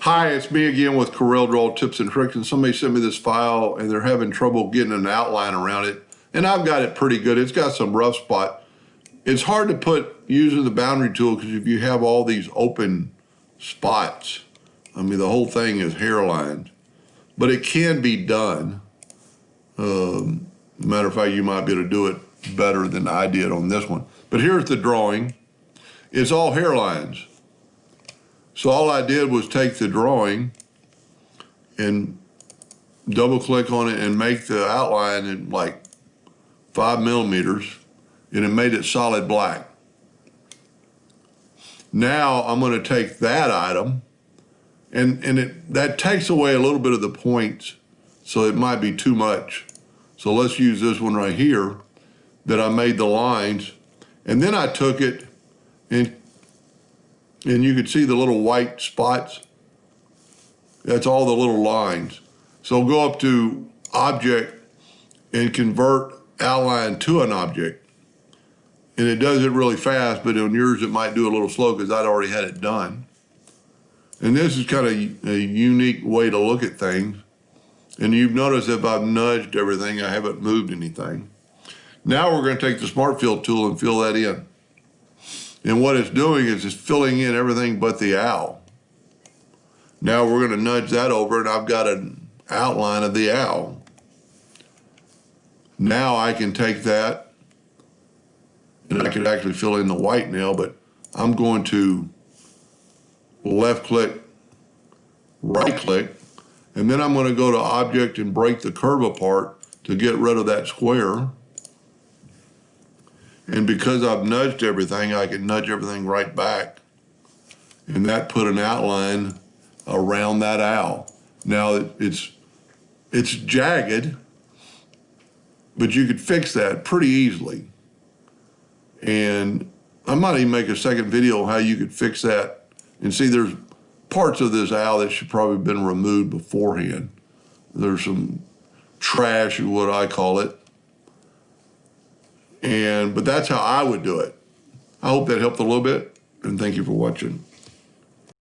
Hi, it's me again with Corel Draw Tips and Tricks, and somebody sent me this file and they're having trouble getting an outline around it, and I've got it pretty good. It's got some rough spot. It's hard to put using the boundary tool because if you have all these open spots, I mean the whole thing is hairlined, but it can be done. Matter of fact, you might be able to do it better than I did on this one. But here's the drawing. It's all hairlines. So all I did was take the drawing and double click on it and make the outline in like 5 millimeters, and it made it solid black. Now I'm going to take that item and that takes away a little bit of the points, so it might be too much. So let's use this one right here that I made the lines, and then I took it and you could see the little white spots. That's all the little lines. So go up to Object and convert outline to an object. And it does it really fast, but on yours it might do a little slow because I'd already had it done. And this is kind of a unique way to look at things. And you've noticed if I've nudged everything, I haven't moved anything. Now we're going to take the Smart Fill tool and fill that in. And what it's doing is it's filling in everything but the owl. Now we're going to nudge that over, and I've got an outline of the owl. Now I can take that, and I could actually fill in the white now, but I'm going to left click, right click, and then I'm going to go to Object and break the curve apart to get rid of that square. And because I've nudged everything, I can nudge everything right back. And that put an outline around that owl. Now it's jagged, but you could fix that pretty easily. And I might even make a second video on how you could fix that. And see, there's parts of this owl that should probably have been removed beforehand. There's some trash, is what I call it. But that's how I would do it. I hope that helped a little bit, and thank you for watching.